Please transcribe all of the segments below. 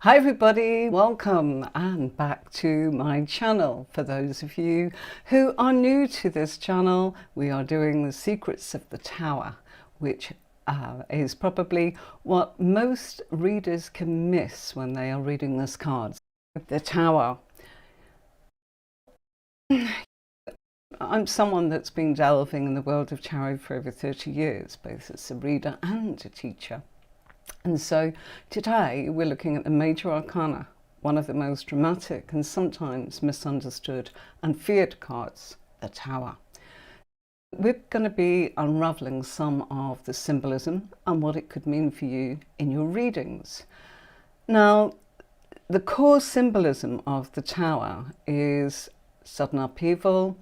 Hi everybody, welcome and back to my channel. For those of you who are new to this channel, we are doing the Secrets of the Tower, which is probably what most readers can miss when they are reading this card. The Tower. I'm someone that's been delving in the world of tarot for over 30 years, both as a reader and a teacher. And so today we're looking at the major arcana, one of the most dramatic and sometimes misunderstood and feared cards, the Tower. We're going to be unraveling some of the symbolism and what it could mean for you in your readings. Now, the core symbolism of the Tower is sudden upheaval,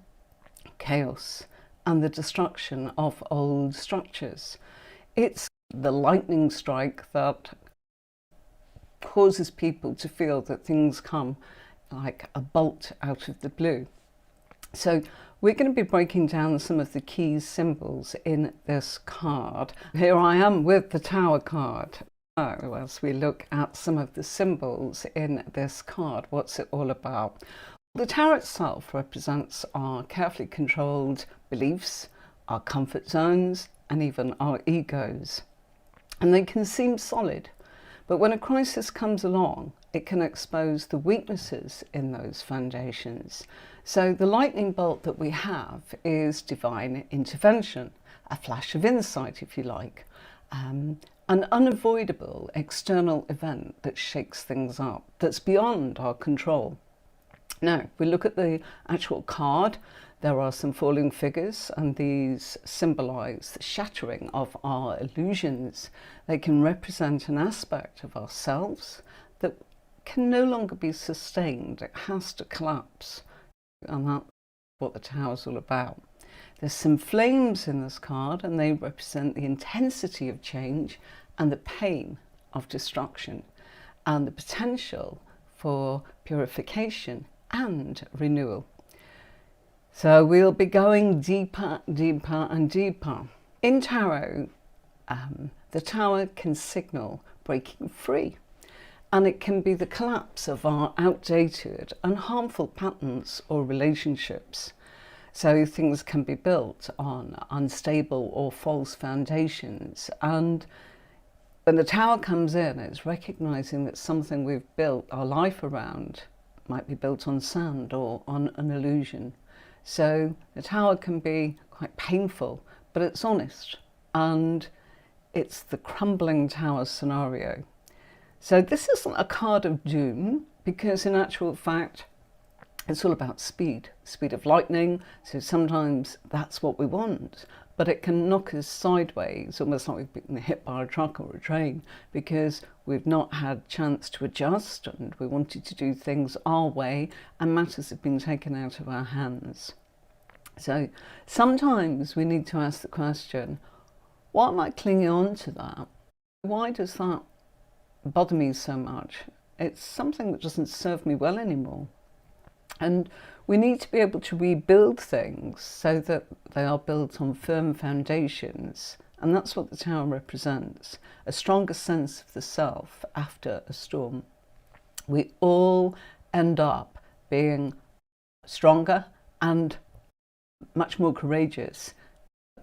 chaos, and the destruction of old structures. It's the lightning strike that causes people to feel that things come like a bolt out of the blue. So we're going to be breaking down some of the key symbols in this card. Here I am with the Tower card. As we look at some of the symbols in this card, what's it all about? The Tower itself represents our carefully controlled beliefs, our comfort zones, and even our egos. And they can seem solid, but when a crisis comes along, it can expose the weaknesses in those foundations. So the lightning bolt that we have is divine intervention, a flash of insight, if you like, an unavoidable external event that shakes things up, that's beyond our control. Now, if we look at the actual card, there are some falling figures, and these symbolize the shattering of our illusions. They can represent an aspect of ourselves that can no longer be sustained. It has to collapse, and that's what the Tower is all about. There's some flames in this card, and they represent the intensity of change and the pain of destruction and the potential for purification and renewal. So we'll be going deeper, deeper and deeper. In tarot, the Tower can signal breaking free, and it can be the collapse of our outdated and harmful patterns or relationships. So things can be built on unstable or false foundations, and when the Tower comes in, it's recognizing that something we've built our life around might be built on sand or on an illusion. So the Tower can be quite painful, but it's honest, and it's the crumbling tower scenario. So this isn't a card of doom, because in actual fact it's all about speed of lightning. So sometimes that's what we want, but it can knock us sideways, almost like we've been hit by a truck or a train, because we've not had a chance to adjust and we wanted to do things our way, and matters have been taken out of our hands. So sometimes we need to ask the question, why am I clinging on to that? Why does that bother me so much? It's something that doesn't serve me well anymore. And we need to be able to rebuild things so that they are built on firm foundations. And that's what the Tower represents, a stronger sense of the self after a storm. We all end up being stronger and much more courageous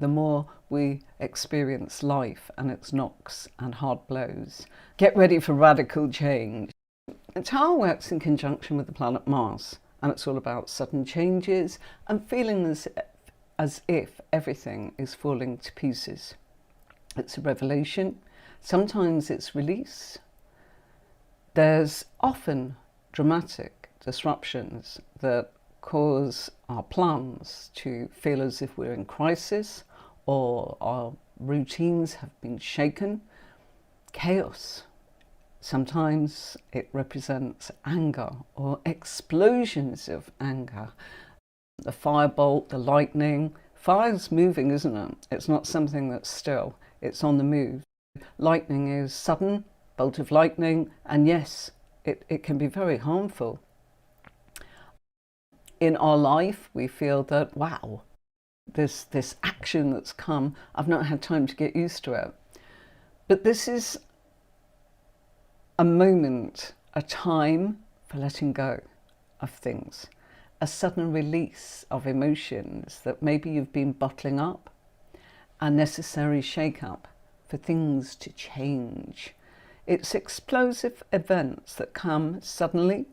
the more we experience life and its knocks and hard blows. Get ready for radical change. The Tower works in conjunction with the planet Mars, and it's all about sudden changes and feeling as if everything is falling to pieces. It's a revelation. Sometimes it's release. There's often dramatic disruptions that cause our plans to feel as if we're in crisis, or our routines have been shaken. Chaos. Sometimes it represents anger or explosions of anger. The firebolt, the lightning. Fire's moving, isn't it? It's not something that's still. It's on the move. Lightning is sudden, bolt of lightning, and yes, it can be very harmful. In our life, we feel that, wow, this action that's come, I've not had time to get used to it. But this is a moment a time for letting go of things, a sudden release of emotions that maybe you've been bottling up, a necessary shake-up for things to change. It's explosive events that come suddenly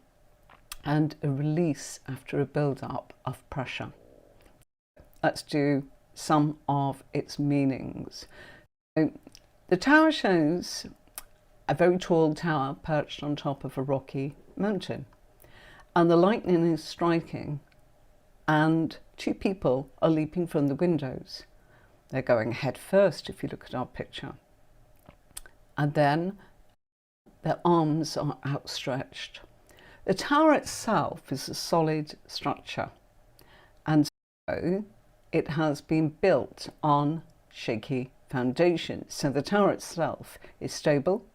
and a release after a build-up of pressure. Let's do some of its meanings. So, the tower shows a very tall tower perched on top of a rocky mountain, and the lightning is striking and two people are leaping from the windows. They're going head first if you look at our picture, and then their arms are outstretched. The tower itself is a solid structure, and so it has been built on shaky foundations. So the tower itself is stable,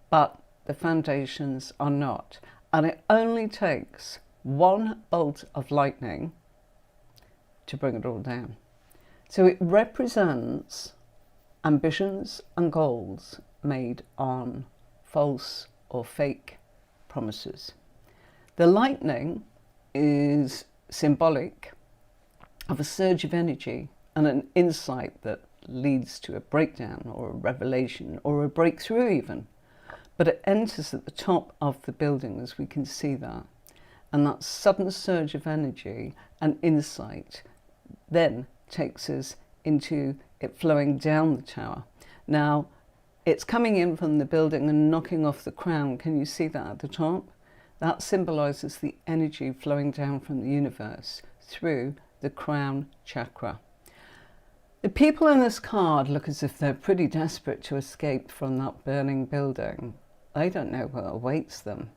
but the foundations are not. And it only takes one bolt of lightning to bring it all down. So it represents ambitions and goals made on false or fake promises. The lightning is symbolic of a surge of energy and an insight that leads to a breakdown or a revelation or a breakthrough even. But it enters at the top of the building, as we can see that. And that sudden surge of energy and insight then takes us into it flowing down the tower. Now, it's coming in from the building and knocking off the crown. Can you see that at the top? That symbolises the energy flowing down from the universe through the crown chakra. The people in this card look as if they're pretty desperate to escape from that burning building. They don't know what awaits them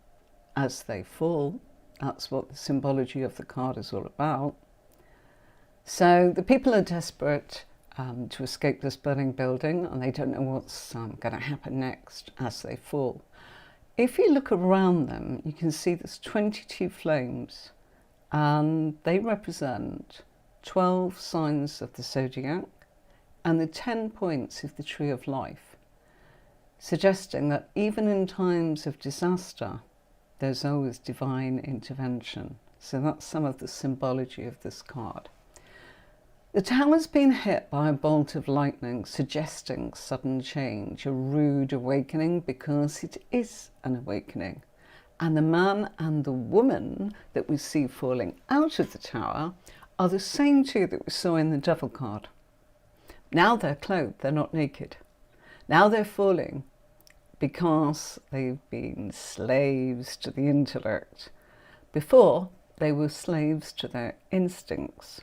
as they fall. That's what the symbology of the card is all about. So the people are desperate to escape this burning building, and they don't know what's going to happen next as they fall. If you look around them, you can see there's 22 flames, and they represent 12 signs of the zodiac and the 10 points of the tree of life, suggesting that even in times of disaster, there's always divine intervention. So that's some of the symbology of this card. The tower's been hit by a bolt of lightning, suggesting sudden change, a rude awakening, because it is an awakening. And the man and the woman that we see falling out of the tower are the same two that we saw in the devil card. Now they're clothed, they're not naked. Now they're falling because they've been slaves to the intellect. Before, they were slaves to their instincts.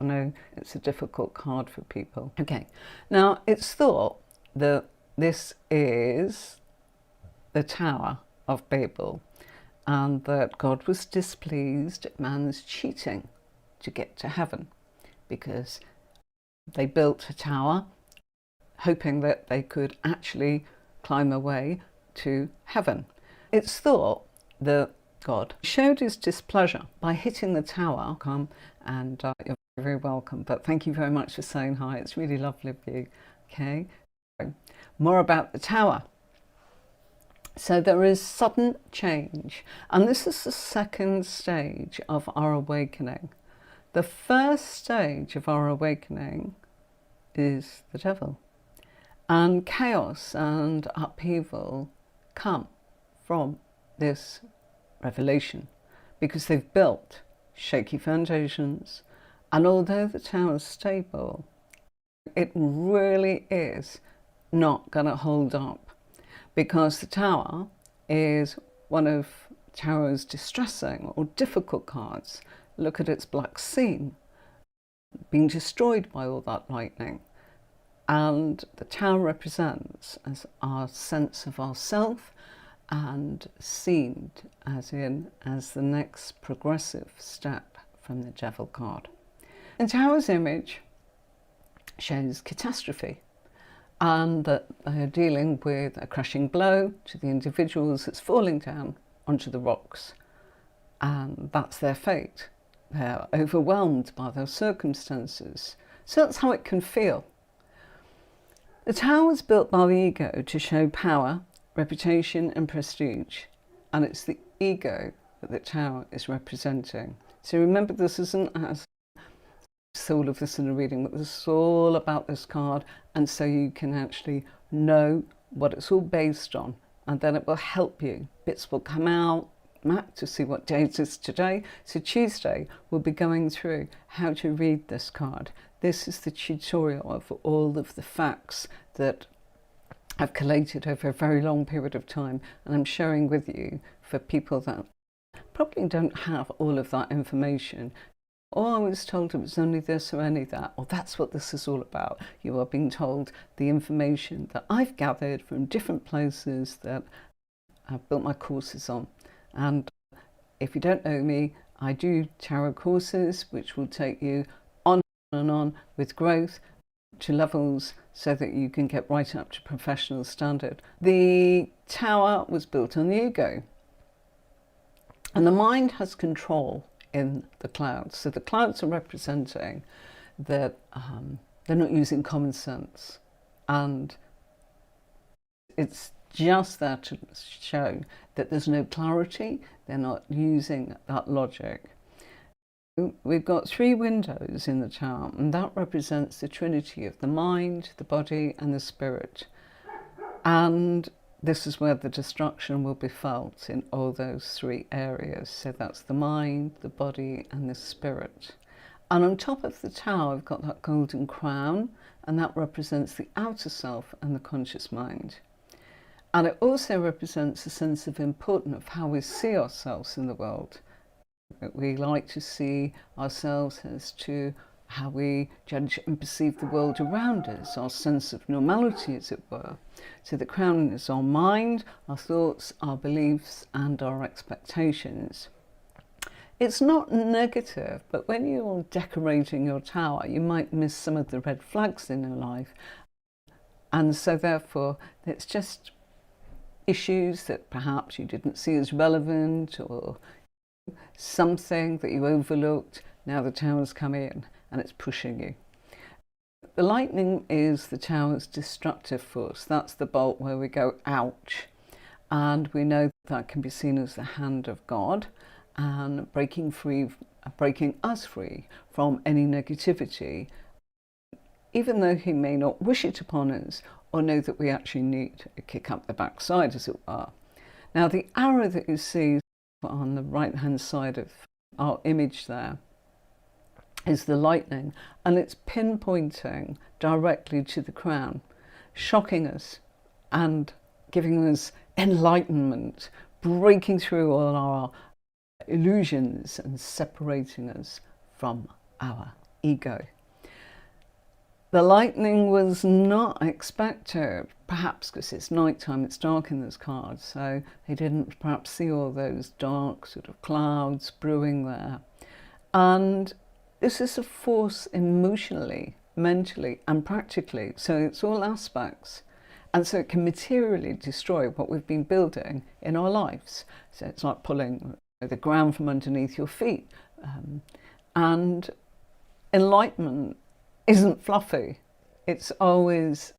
I know it's a difficult card for people. Okay, now it's thought that this is the Tower of Babel and that God was displeased at man's cheating to get to heaven, because they built a tower hoping that they could actually climb their way to heaven. It's thought that God showed his displeasure by hitting the tower. Come, and you're very welcome, but thank you very much for saying hi. It's really lovely of you. Okay, more about the tower. So there is sudden change, and this is the second stage of our awakening. The first stage of our awakening is the devil, and chaos and upheaval come from this revelation because they've built shaky foundations, and although the tower's stable, it really is not going to hold up, because the tower is one of tarot's distressing or difficult cards. Look at its black scene being destroyed by all that lightning, and the tower represents as our sense of ourself and seen as the next progressive step from the devil card. The tower's image shows catastrophe, and that they are dealing with a crushing blow to the individuals that's falling down onto the rocks, and that's their fate. They're overwhelmed by their circumstances. So that's how it can feel. The tower was built by the ego to show power, reputation and prestige, and it's the ego that the tower is representing. So remember, this isn't as all of this in a reading, but this is all about this card, and so you can actually know what it's all based on, and then it will help you. Bits will come out to see what day it is today. So Tuesday we'll be going through how to read this card. This is the tutorial of all of the facts that I've collated over a very long period of time, and I'm sharing with you for people that probably don't have all of that information. Or I was told it was only this or only that, or that's what this is all about. You are being told the information that I've gathered from different places that I've built my courses on. And if you don't know me, I do tarot courses which will take you on and on with growth to levels so that you can get right up to professional standard. The tower was built on the ego, and the mind has control in the clouds. So the clouds are representing that they're not using common sense, and it's just there to show that there's no clarity. They're not using that logic. We've got 3 windows in the tower, and that represents the trinity of the mind, the body and the spirit. And this is where the destruction will be felt, in all those 3 areas. So that's the mind, the body and the spirit. And on top of the tower we've got that golden crown, and that represents the outer self and the conscious mind. And it also represents a sense of importance of how we see ourselves in the world. We like to see ourselves as to how we judge and perceive the world around us, our sense of normality, as it were. So the crown is our mind, our thoughts, our beliefs and our expectations. It's not negative, but when you're decorating your tower, you might miss some of the red flags in your life. And so therefore, it's just issues that perhaps you didn't see as relevant, or something that you overlooked. Now the tower's come in and it's pushing you. The lightning is the tower's destructive force. That's the bolt where we go ouch, and we know that can be seen as the hand of God and breaking us free from any negativity, even though he may not wish it upon us, or know that we actually need a kick up the backside, as it were. Now the arrow that you see on the right hand side of our image there is the lightning, and it's pinpointing directly to the crown, shocking us and giving us enlightenment, breaking through all our illusions and separating us from our ego. The lightning was not expected, perhaps because it's nighttime, it's dark in this card, so they didn't perhaps see all those dark sort of clouds brewing there. And this is a force emotionally, mentally and practically, so it's all aspects. And so it can materially destroy what we've been building in our lives. So it's like pulling the ground from underneath your feet. And enlightenment isn't fluffy. It's always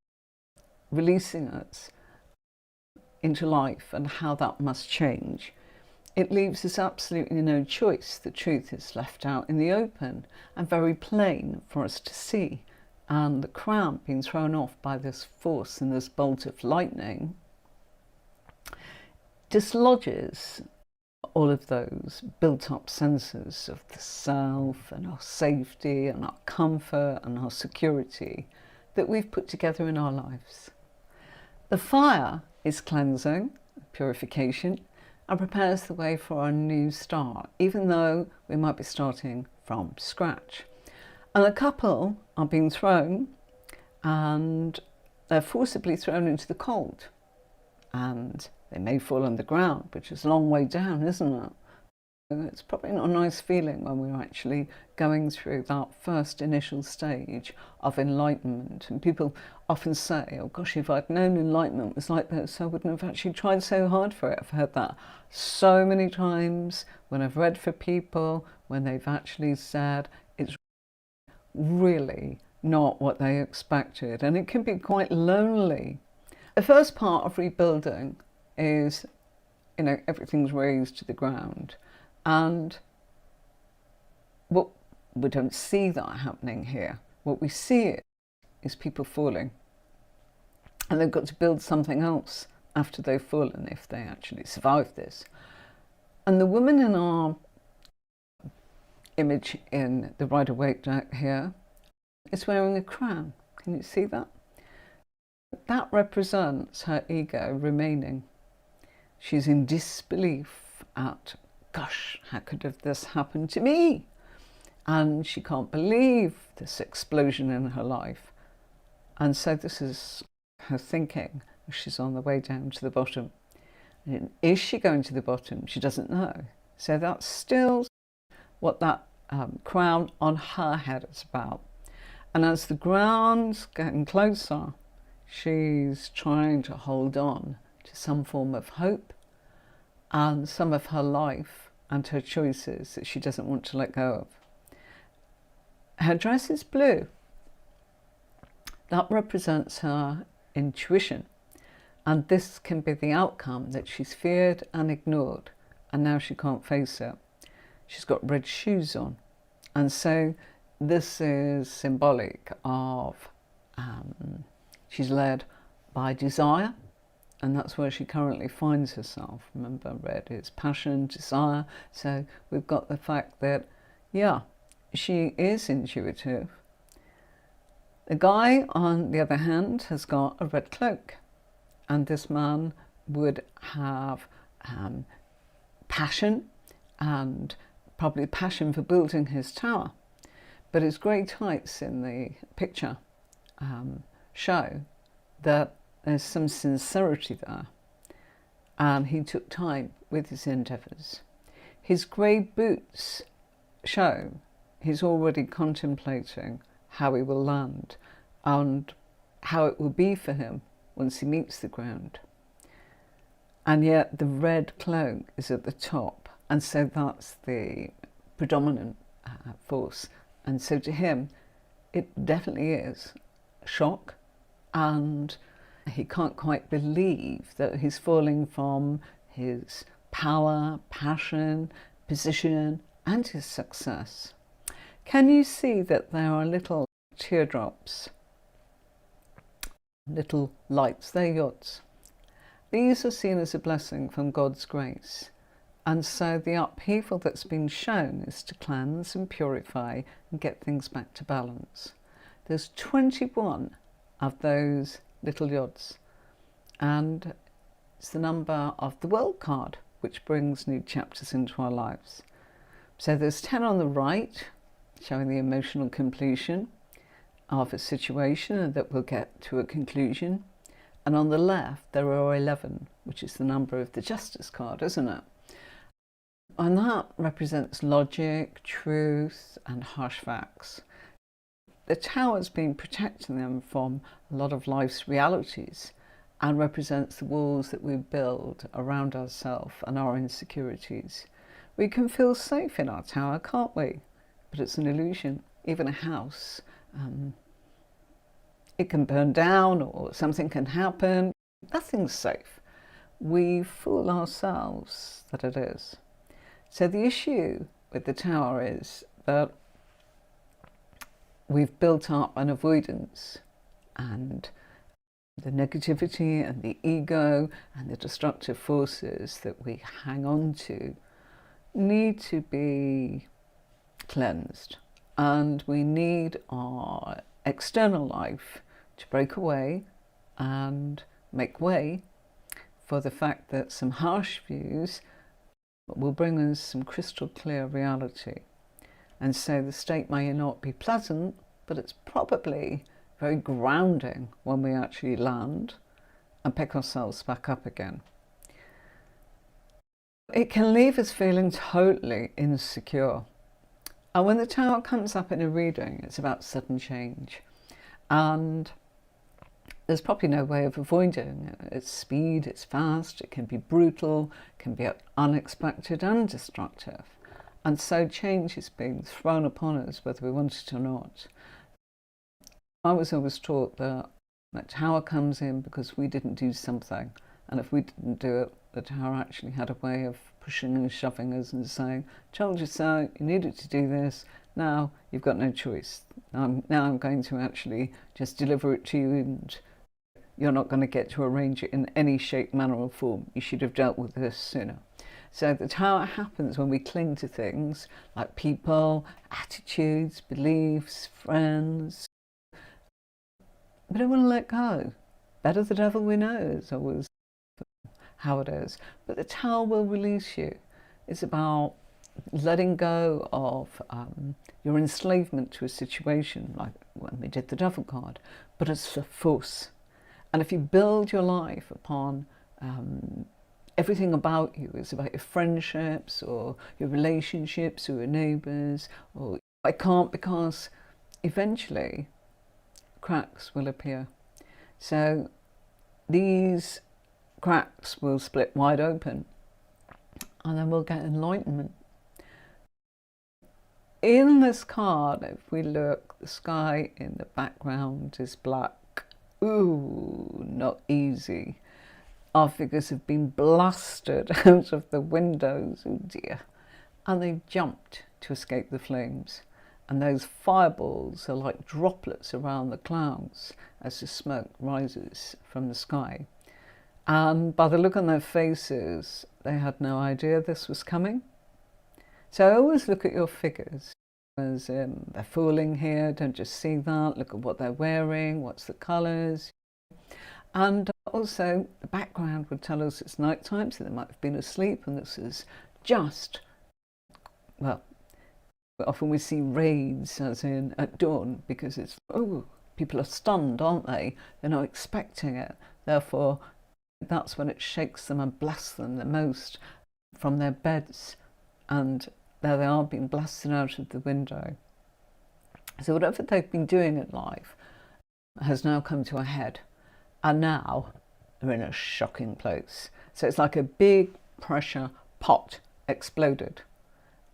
releasing us into life and how that must change. It leaves us absolutely no choice. The truth is left out in the open and very plain for us to see. And the crown being thrown off by this force and this bolt of lightning dislodges all of those built-up senses of the self and our safety and our comfort and our security that we've put together in our lives. The fire is cleansing, purification, and prepares the way for our new start, even though we might be starting from scratch. And a couple are being thrown, and they're forcibly thrown into the cold, and they may fall on the ground, which is a long way down, isn't it? It's probably not a nice feeling when we're actually going through that first initial stage of enlightenment. And people often say, oh gosh, if I'd known enlightenment was like this, I wouldn't have actually tried so hard for it. I've heard that so many times when I've read for people, when they've actually said it's really not what they expected. And it can be quite lonely. The first part of rebuilding is everything's raised to the ground. And what we don't see that happening here. What we see is people falling. And they've got to build something else after they've fallen if they actually survive this. And the woman in our image in the Rider-Waite deck here is wearing a crown. Can you see that? That represents her ego remaining. She's in disbelief at, gosh, how could have this happened to me? And she can't believe this explosion in her life. And so this is her thinking as she's on the way down to the bottom. And is she going to the bottom? She doesn't know. So that's still what that crown on her head is about. And as the ground's getting closer, she's trying to hold on to some form of hope and some of her life and her choices that she doesn't want to let go of. Her dress is blue. That represents her intuition. And this can be the outcome that she's feared and ignored, and now she can't face it. She's got red shoes on. And so this is symbolic of she's led by desire, and that's where she currently finds herself. Remember, red is passion, desire. So we've got the fact that, yeah, she is intuitive. The guy, on the other hand, has got a red cloak. And this man would have passion, and probably passion for building his tower. But his grey tights in the picture show that there's some sincerity there. And he took time with his endeavours. His grey boots show he's already contemplating how he will land and how it will be for him once he meets the ground. And yet the red cloak is at the top, and so that's the predominant force. And so to him, it definitely is shock, and he can't quite believe that he's falling from his power, passion, position, and his success. Can you see that there are little teardrops? Little lights, they're yods. These are seen as a blessing from God's grace. And so the upheaval that's been shown is to cleanse and purify and get things back to balance. There's 21 of those little yods. And it's the number of the world card, which brings new chapters into our lives. So there's 10 on the right, showing the emotional completion of a situation that will get to a conclusion. And on the left, there are 11, which is the number of the justice card, isn't it? And that represents logic, truth, and harsh facts. The tower's been protecting them from a lot of life's realities and represents the walls that we build around ourselves and our insecurities. We can feel safe in our tower, can't we? But it's an illusion. Even a house, it can burn down or something can happen. Nothing's safe. We fool ourselves that it is. So the issue with the tower is that we've built up an avoidance, and the negativity and the ego and the destructive forces that we hang on to need to be cleansed, and we need our external life to break away and make way for the fact that some harsh views will bring us some crystal clear reality. And so the state may not be pleasant, but it's probably very grounding when we actually land and pick ourselves back up again. It can leave us feeling totally insecure. And when the tower comes up in a reading, it's about sudden change. And there's probably no way of avoiding it. It's speed, it's fast, it can be brutal, it can be unexpected and destructive. And so change is being thrown upon us whether we want it or not. I was always taught that tower comes in because we didn't do something. And if we didn't do it, the tower actually had a way of pushing and shoving us and saying, told you so, you needed to do this, now you've got no choice. Now I'm going to actually just deliver it to you, and you're not going to get to arrange it in any shape, manner or form. You should have dealt with this sooner. So the tower happens when we cling to things like people, attitudes, beliefs, friends. We don't want to let go. Better the devil we know is always how it is. But the tower will release you. It's about letting go of your enslavement to a situation, like when we did the devil card, but it's a force. And if you build your life upon everything about you is about your friendships or your relationships or your neighbours, or I can't, because eventually cracks will appear. So these cracks will split wide open, and then we'll get enlightenment. In this card, if we look, the sky in the background is black. Ooh, not easy. Our figures have been blasted out of the windows, oh dear, and they've jumped to escape the flames. And those fireballs are like droplets around the clouds as the smoke rises from the sky. And by the look on their faces, they had no idea this was coming. So I always look at your figures as they're falling here, don't just see that, look at what they're wearing, what's the colours. And also the background would tell us it's night time, so they might have been asleep, and this is just, well, often we see raids as in at dawn, because it's, oh, people are stunned, aren't they? They're not expecting it. Therefore, that's when it shakes them and blasts them the most from their beds. And there they are, being blasted out of the window. So whatever they've been doing in life has now come to a head. And now they're in a shocking place. So it's like a big pressure pot exploded,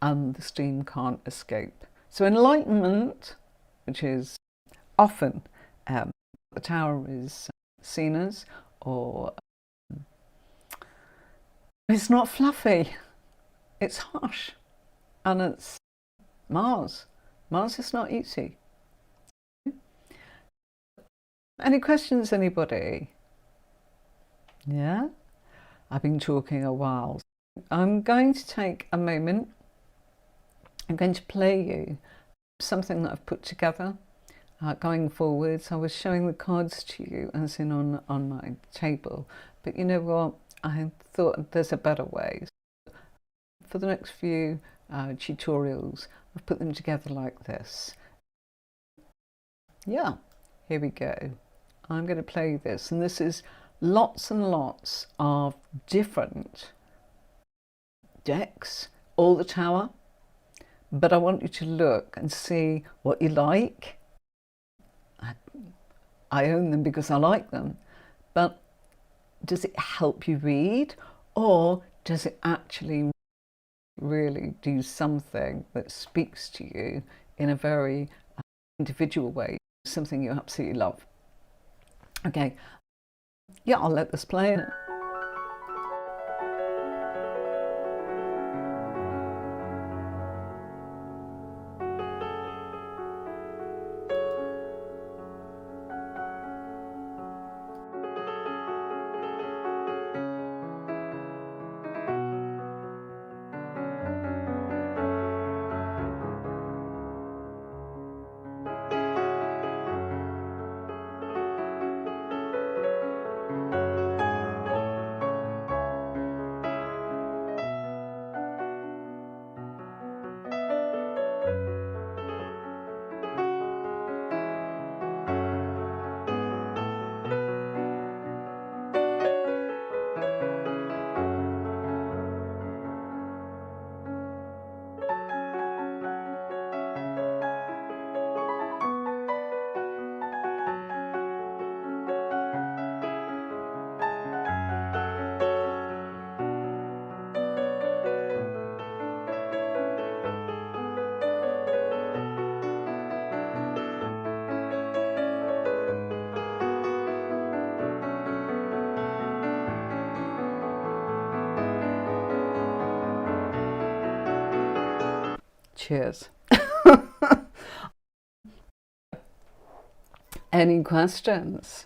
and the steam can't escape. So enlightenment, which is often the tower is seen as, or it's not fluffy, it's harsh, and it's Mars. Mars is not easy. Any questions, anybody? Yeah? I've been talking a while. I'm going to take a moment. I'm going to play you something that I've put together going forwards. I was showing the cards to you as in on my table, but you know what? I thought there's a better way. For the next few tutorials, I've put them together like this. Yeah, here we go. I'm going to play this, and this is lots and lots of different decks, all the tower, but I want you to look and see what you like. I own them because I like them, but does it help you read, or does it actually really do something that speaks to you in a very individual way, something you absolutely love? Okay, yeah, I'll let this play. Cheers. Any questions?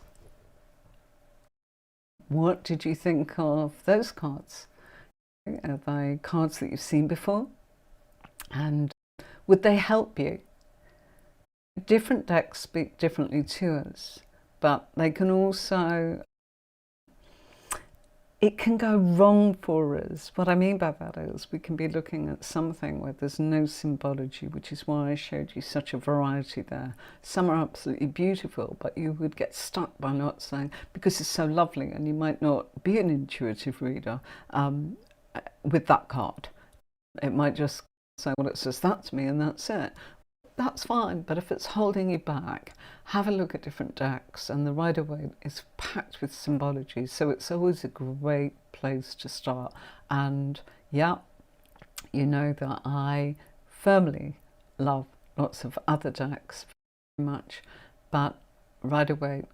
What did you think of those cards? Are they cards that you've seen before? And would they help you? Different decks speak differently to us, but they can also, it can go wrong for us. What I mean by that is we can be looking at something where there's no symbology, which is why I showed you such a variety there. Some are absolutely beautiful, but you would get stuck by not saying, because it's so lovely, and you might not be an intuitive reader with that card. It might just say, well, it says that to me and that's it. That's fine, but if it's holding you back, have a look at different decks, and the Rider-Waite is packed with symbology, so it's always a great place to start. And yeah, you know that I firmly love lots of other decks very much, but Rider-Waite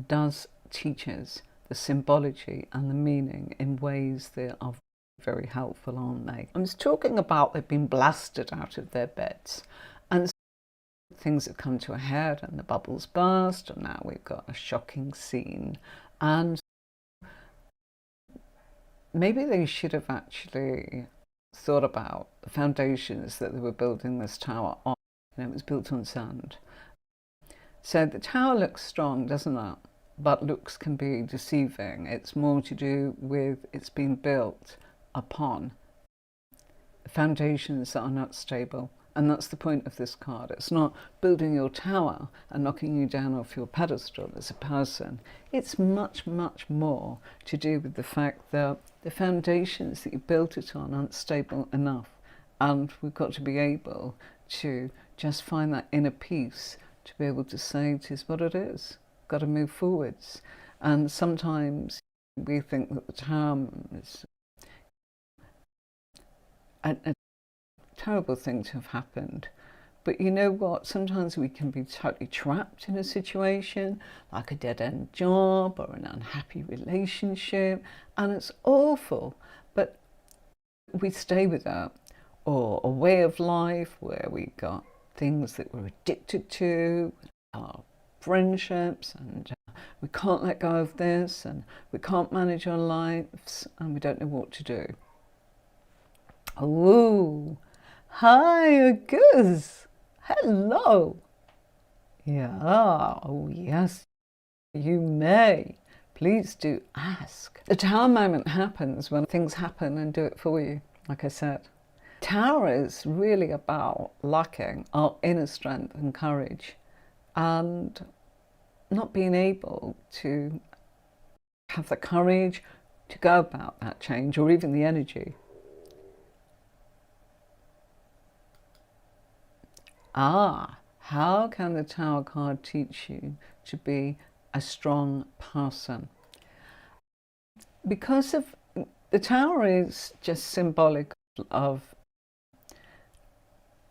does teach us the symbology and the meaning in ways that are very helpful, aren't they? I was talking about they've been blasted out of their beds, and things have come to a head and the bubbles burst, and now we've got a shocking scene. And maybe they should have actually thought about the foundations that they were building this tower on. You know, it was built on sand. So the tower looks strong, doesn't it? But looks can be deceiving. It's more to do with it's being built upon foundations that are not stable. And that's the point of this card. It's not building your tower and knocking you down off your pedestal as a person. It's much, much more to do with the fact that the foundations that you built it on aren't stable enough. And we've got to be able to just find that inner peace to be able to say it is what it is. Got to move forwards. And sometimes we think that the tower is a terrible thing to have happened, but you know what, sometimes we can be totally trapped in a situation, like a dead-end job or an unhappy relationship, and it's awful, but we stay with that. Or a way of life where we got things that we're addicted to, our friendships, and we can't let go of this, and we can't manage our lives, and we don't know what to do. Oh, hi, Gus. Hello. Yeah, oh yes, you may. Please do ask. The tower moment happens when things happen and do it for you, like I said. Tower is really about lacking our inner strength and courage and not being able to have the courage to go about that change, or even the energy. How can the Tower card teach you to be a strong person? Because of the Tower is just symbolic of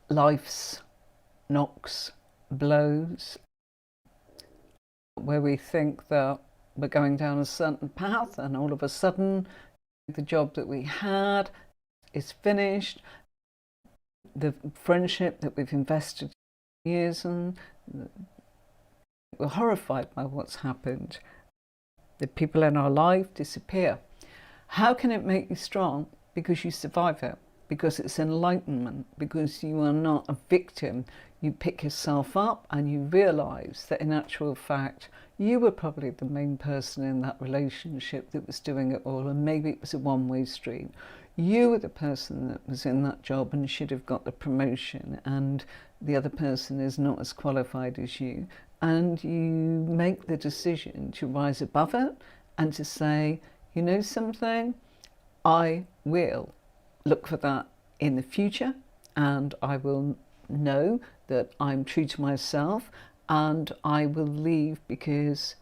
life's knocks, blows, where we think that we're going down a certain path and all of a sudden the job that we had is finished, the friendship that we've invested years in, we're horrified by what's happened. The people in our life disappear. How can it make you strong? Because you survive it, because it's enlightenment, because you are not a victim. You pick yourself up and you realise that in actual fact you were probably the main person in that relationship that was doing it all, and maybe it was a one-way street. You were the person that was in that job and should have got the promotion, and the other person is not as qualified as you, and you make the decision to rise above it and to say, you know something, I will look for that in the future, and I will know that I'm true to myself, and I will leave because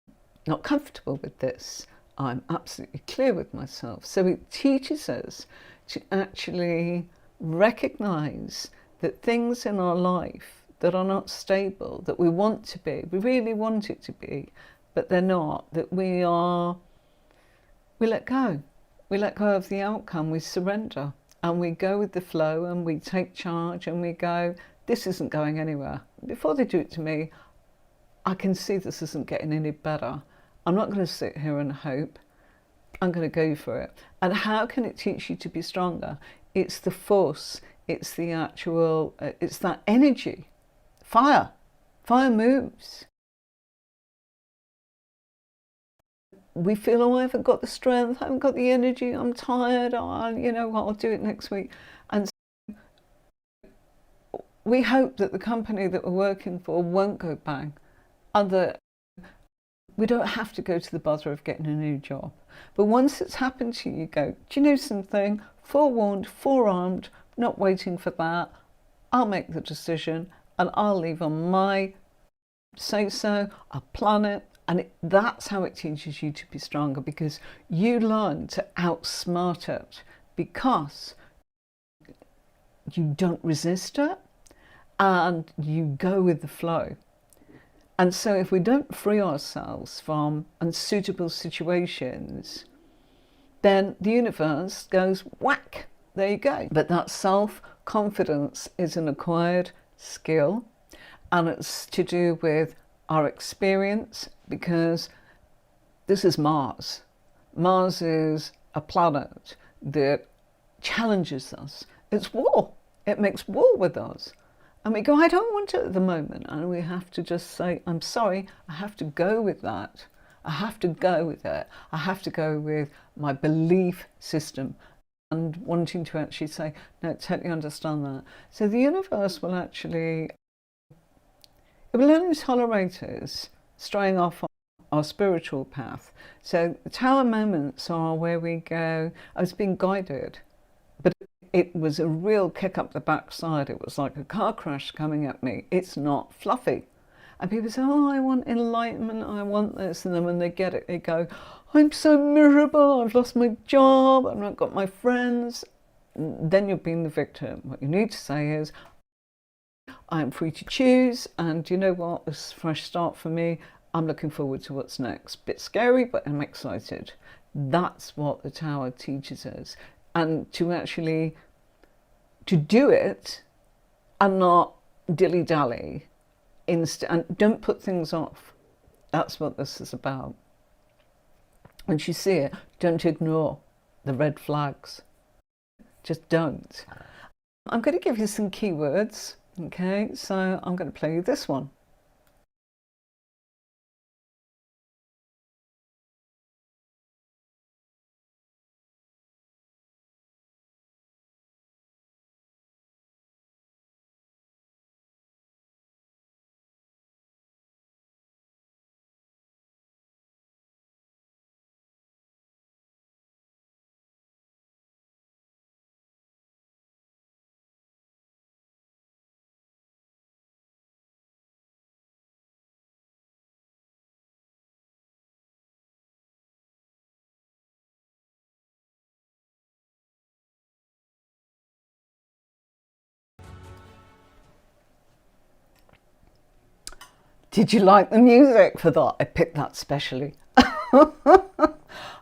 I'm not comfortable with this. I'm absolutely clear with myself. So it teaches us to actually recognize that things in our life that are not stable, that we want to be, we really want it to be, but they're not, that we let go. We let go of the outcome, we surrender. and we go with the flow and we take charge and we go, this isn't going anywhere. Before they do it to me, I can see this isn't getting any better. I'm not going to sit here and hope. I'm going to go for it. And how can it teach you to be stronger? It's the force. It's the actual, it's that energy. Fire. Fire moves. We feel, oh, I haven't got the strength, I haven't got the energy, I'm tired, oh, you know what, I'll do it next week. And so we hope that the company that we're working for won't go bang. We don't have to go to the bother of getting a new job. But once it's happened to you, you go, do you know something? Forewarned, forearmed, not waiting for that. I'll make the decision and I'll leave on my say-so, I'll plan it. And that's how it teaches you to be stronger, because you learn to outsmart it because you don't resist it and you go with the flow. And so if we don't free ourselves from unsuitable situations, then the universe goes whack, there you go. But that self-confidence is an acquired skill, and it's to do with our experience, because this is Mars. Mars is a planet that challenges us. It's war. It makes war with us. And we go, I don't want it at the moment. And we have to just say, I'm sorry, I have to go with that. I have to go with it. I have to go with my belief system and wanting to actually say, no, totally understand that. So the universe will actually, it will only tolerate us straying off on our spiritual path. So the tower moments are where we go, I was being guided, but it was a real kick up the backside. It was like a car crash coming at me. It's not fluffy. And people say, oh, I want enlightenment, I want this. And then when they get it, they go, I'm so miserable, I've lost my job, I've not got my friends. Then you're being the victim. What you need to say is, I'm free to choose, and you know what, this is a fresh start for me. I'm looking forward to what's next. Bit scary, but I'm excited. That's what the tower teaches us. And to actually, to do it and not dilly-dally, and don't put things off. That's what this is about. Once you see it, don't ignore the red flags. Just don't. I'm going to give you some keywords. Okay, so I'm going to play you this one. Did you like the music for that? I picked that specially.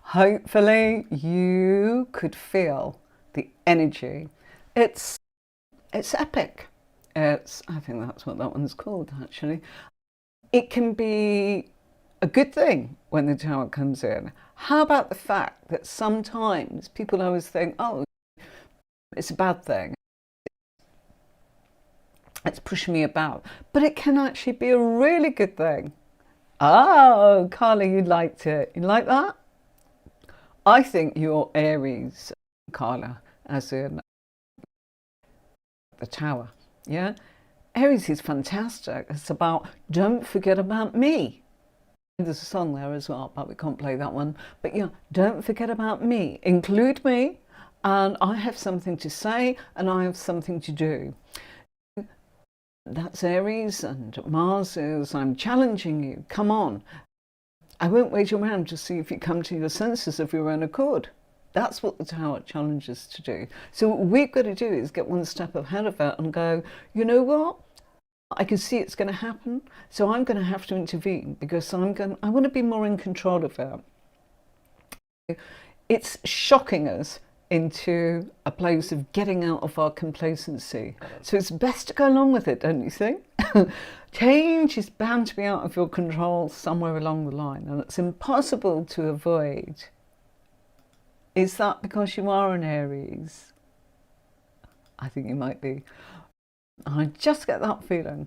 Hopefully you could feel the energy. It's epic. I think that's what that one's called, actually. It can be a good thing when the tower comes in. How about the fact that sometimes people always think, oh, it's a bad thing, it's pushing me about, but it can actually be a really good thing. Oh, Carla, you liked it. You like that? I think you're Aries, Carla, as in the tower. Yeah, Aries is fantastic. It's about don't forget about me. There's a song there as well, but we can't play that one. But yeah, don't forget about me. Include me, and I have something to say and I have something to do. That's Aries, and Mars is, I'm challenging you, come on. I won't wait around to see if you come to your senses of your own accord. That's what the tower challenges to do. So what we've got to do is get one step ahead of it and go, you know what? I can see it's going to happen, so I'm going to have to intervene because I want to be more in control of it. It's shocking us into a place of getting out of our complacency. So it's best to go along with it, don't you think? Change is bound to be out of your control somewhere along the line, and it's impossible to avoid. Is that because you are an Aries? I think you might be. I just get that feeling.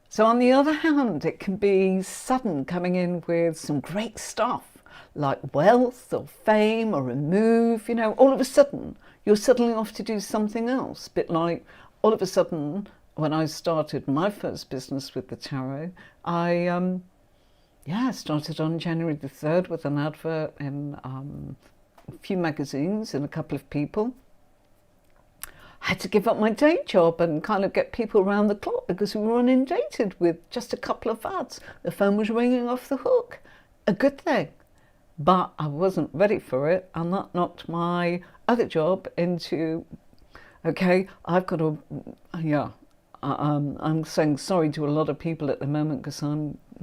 So on the other hand, it can be sudden, coming in with some great stuff, like wealth or fame or a move. You know, all of a sudden, you're suddenly off to do something else. A bit like all of a sudden, when I started my first business with the tarot, I started on January the 3rd with an advert in a few magazines and a couple of people. I had to give up my day job and kind of get people around the clock because we were inundated with just a couple of ads. The phone was ringing off the hook. A good thing. But I wasn't ready for it, and that knocked my other job into, okay, I've got to, I'm saying sorry to a lot of people at the moment because I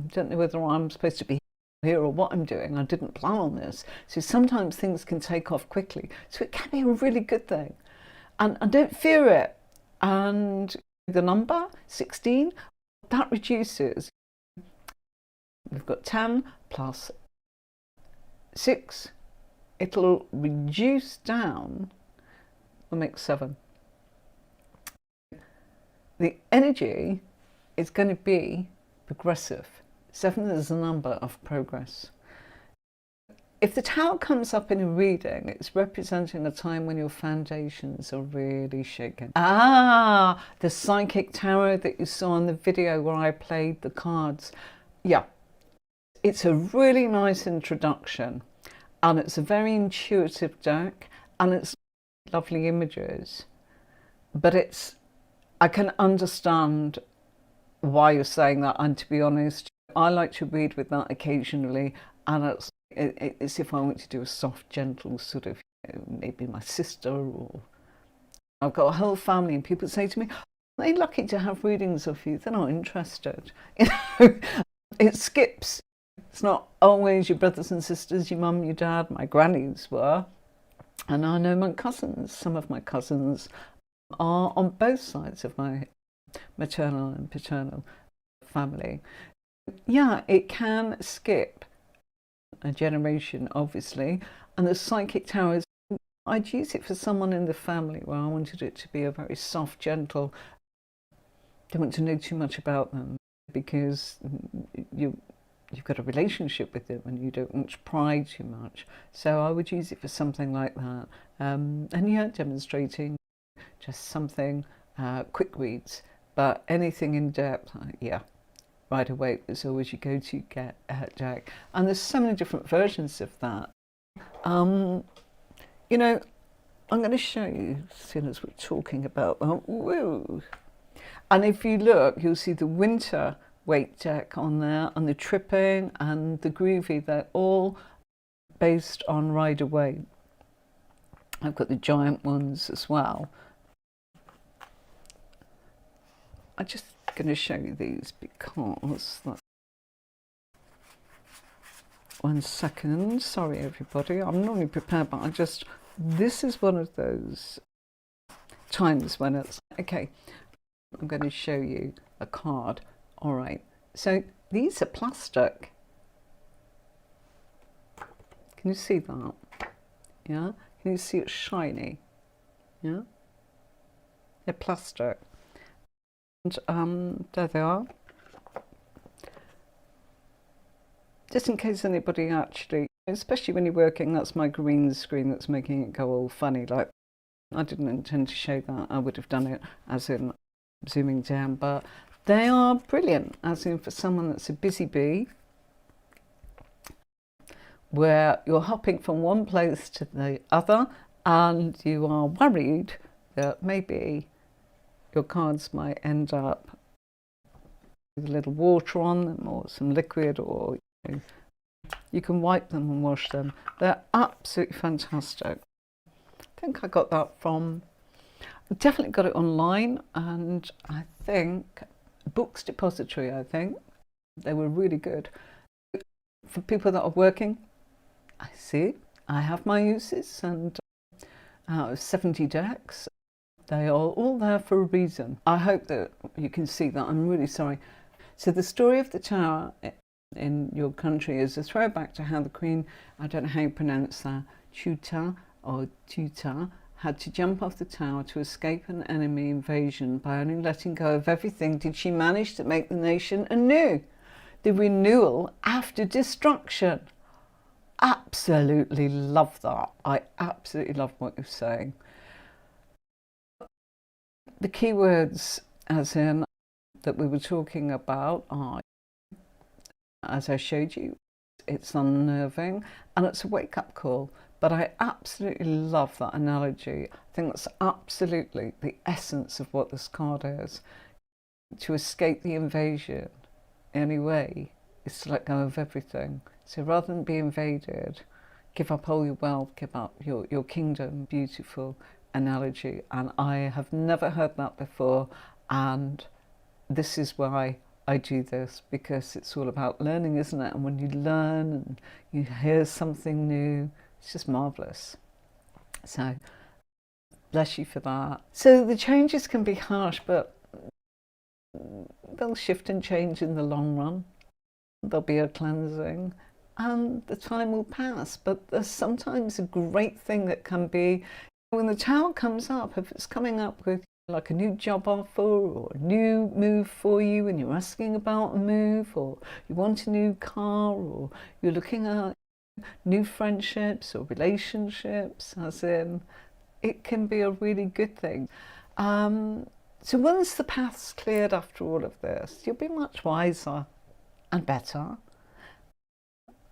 don't know whether I'm supposed to be here or what I'm doing. I didn't plan on this. So sometimes things can take off quickly. So it can be a really good thing. And don't fear it. And the number 16, that reduces. We've got 10 plus 6. It'll reduce down. We'll make 7. The energy is going to be progressive. 7 is the number of progress. If the tower comes up in a reading, it's representing a time when your foundations are really shaken. Ah, the psychic tarot that you saw in the video where I played the cards. Yeah, it's a really nice introduction, and it's a very intuitive deck, and it's lovely images. But I can understand why you're saying that, and to be honest, I like to read with that occasionally, and it's if I want to do a soft, gentle sort of, maybe my sister, or I've got a whole family, and people say to me, "Are they lucky to have readings of you?" They're not interested. You know, it skips. It's not always your brothers and sisters, your mum, your dad. My grannies were, and I know my cousins. Some of my cousins are on both sides of my maternal and paternal family. Yeah, it can skip a generation, obviously, and the psychic towers, I'd use it for someone in the family where I wanted it to be a very soft, gentle, don't want to know too much about them because you've got a relationship with them and you don't want to pry too much. So I would use it for something like that. And yeah, demonstrating just something, quick reads, but anything in depth, yeah. Rider-Waite is always your go-to deck, and there's so many different versions of that. You know, I'm going to show you as soon as we're talking about that. Woo! And if you look, you'll see the Winter-Waite deck on there, and the tripping and the groovy. They're all based on Rider-Waite. I've got the giant ones as well. I'm just going to show you these because one second, sorry everybody, I'm normally prepared, but this is one of those times when it's okay. I'm going to show you a card. All right, so these are plastic. Can you see that? Yeah, can you see it's shiny? Yeah, they're plastic. And there they are. Just in case anybody actually, especially when you're working, that's my green screen that's making it go all funny. Like, I didn't intend to show that. I would have done it as in zooming down, but they are brilliant, as in for someone that's a busy bee, where you're hopping from one place to the other and you are worried that maybe your cards might end up with a little water on them or some liquid, or you can wipe them and wash them. They're absolutely fantastic. I think I got that from, I definitely got it online, and I think Books Depository, I think. They were really good. For people that are working, I have my uses, and out of 70 decks. They are all there for a reason. I hope that you can see that. I'm really sorry. So the story of the tower in your country is a throwback to how the Queen, I don't know how you pronounce that, Tuta or Tuta, had to jump off the tower to escape an enemy invasion. By only letting go of everything did she manage to make the nation anew. The renewal after destruction. Absolutely love that. I absolutely love what you're saying. The key words, as in, that we were talking about are, as I showed you, it's unnerving and it's a wake-up call. But I absolutely love that analogy. I think that's absolutely the essence of what this card is. To escape the invasion anyway is to let go of everything. So rather than be invaded, give up all your wealth, give up your kingdom. Beautiful analogy. And I have never heard that before. And this is why I do this, because it's all about learning, isn't it? And when you learn and you hear something new, it's just marvellous. So bless you for that. So the changes can be harsh, but they'll shift and change in the long run. There'll be a cleansing and the time will pass. But there's sometimes a great thing that can be, when the tower comes up, if it's coming up with like a new job offer or a new move for you and you're asking about a move, or you want a new car, or you're looking at new friendships or relationships, as in, it can be a really good thing. So once the path's cleared after all of this, you'll be much wiser and better,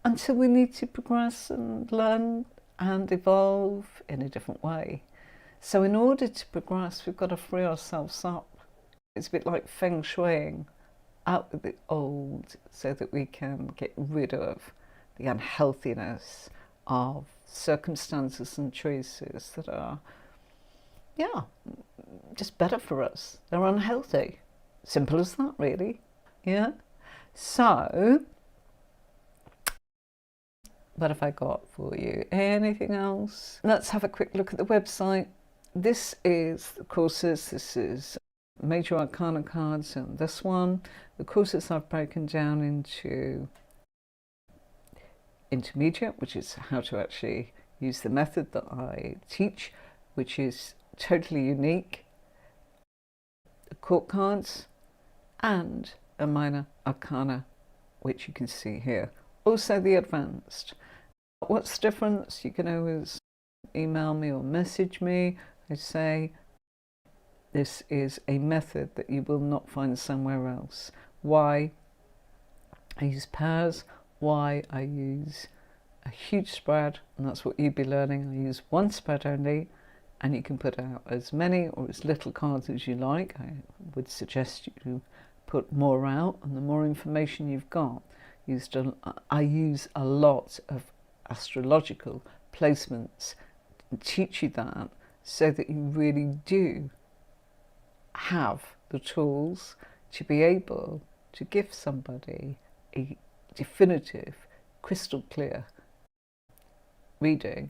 until we need to progress and learn and evolve in a different way. So in order to progress, we've got to free ourselves up. It's a bit like feng shuiing out with the old so that we can get rid of the unhealthiness of circumstances and choices that are, yeah, just better for us. They're unhealthy. Simple as that, really. Yeah. So, what have I got for you? Anything else? Let's have a quick look at the website. This is the courses. This is Major Arcana cards and this one. The courses I've broken down into intermediate, which is how to actually use the method that I teach, which is totally unique. The court cards and a minor arcana, which you can see here. Also the advanced. What's the difference? You can always email me or message me. I say this is a method that you will not find somewhere else. Why I use pairs, why I use a huge spread, and that's what you'd be learning. I use one spread only, and you can put out as many or as little cards as you like. I would suggest you put more out, and the more information you've got. I use a lot of astrological placements and teach you that, so that you really do have the tools to be able to give somebody a definitive, crystal clear reading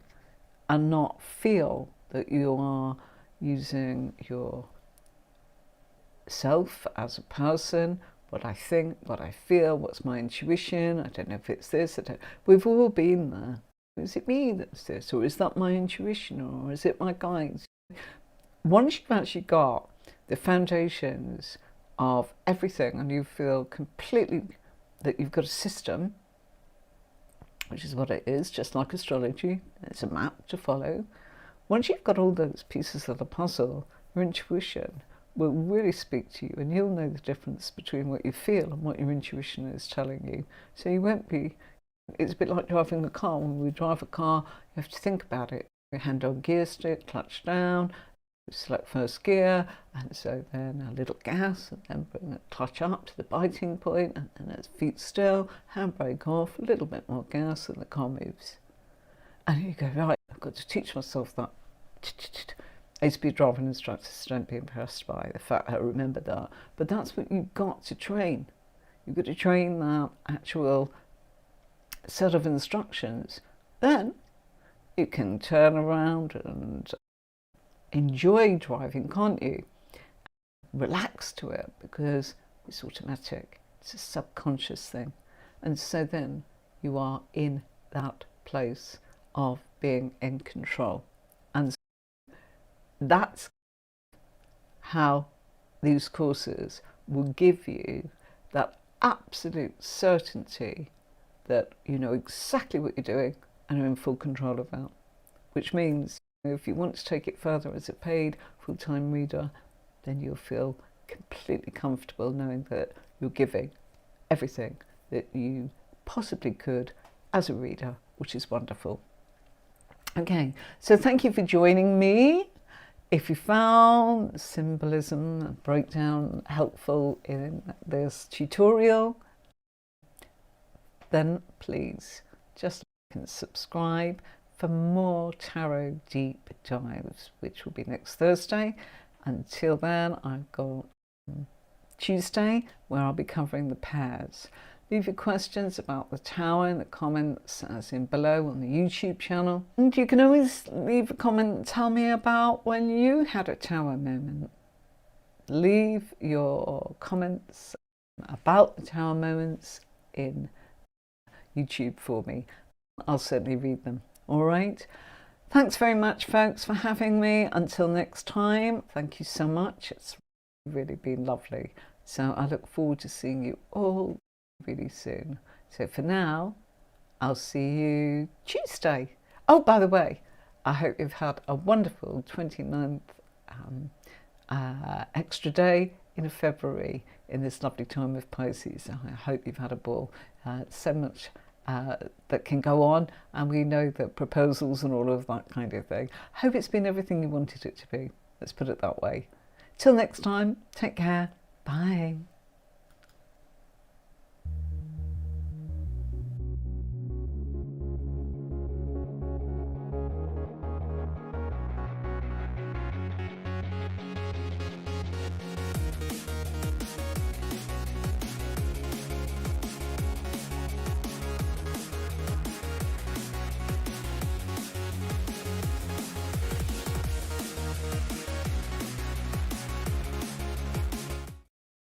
and not feel that you are using yourself as a person, what I think, what I feel, what's my intuition, I don't know if it's this, we've all been there. Is it me that's this, or is that my intuition, or is it my guides? Once you've actually got the foundations of everything and you feel completely that you've got a system, which is what it is, just like astrology, it's a map to follow. Once you've got all those pieces of the puzzle, your intuition will really speak to you, and you'll know the difference between what you feel and what your intuition is telling you. So you won't be, it's a bit like driving a car. When we drive a car, you have to think about it. Your hand on gear stick, clutch down, select first gear, and so then a little gas, and then bring the clutch up to the biting point, and then it's feet still, handbrake off, a little bit more gas, and the car moves. And you go, right, I've got to teach myself that. I used to be a driving instructor, so don't be impressed by the fact I remember that. But that's what you've got to train. You've got to train that actual set of instructions. Then you can turn around and enjoy driving, can't you? Relax to it because it's automatic. It's a subconscious thing. And so then you are in that place of being in control. And that's how these courses will give you that absolute certainty that you know exactly what you're doing and are in full control of that. Which means if you want to take it further as a paid full-time reader, then you'll feel completely comfortable knowing that you're giving everything that you possibly could as a reader, which is wonderful. Okay, so thank you for joining me. If you found symbolism and breakdown helpful in this tutorial, then please just like and subscribe for more tarot deep dives, which will be next Thursday. Until then, I've got Tuesday, where I'll be covering the pairs. Leave your questions about the tower in the comments as in below on the YouTube channel. And you can always leave a comment and tell me about when you had a tower moment. Leave your comments about the tower moments in YouTube for me. I'll certainly read them. All right. Thanks very much, folks, for having me. Until next time, thank you so much. It's really been lovely. So I look forward to seeing you all really soon. So for now, I'll see you Tuesday. Oh, by the way, I hope you've had a wonderful 29th extra day in February in this lovely time of Pisces. I hope you've had a ball. So much that can go on, and we know that proposals and all of that kind of thing. Hope it's been everything you wanted it to be. Let's put it that way. Till next time, take care. Bye.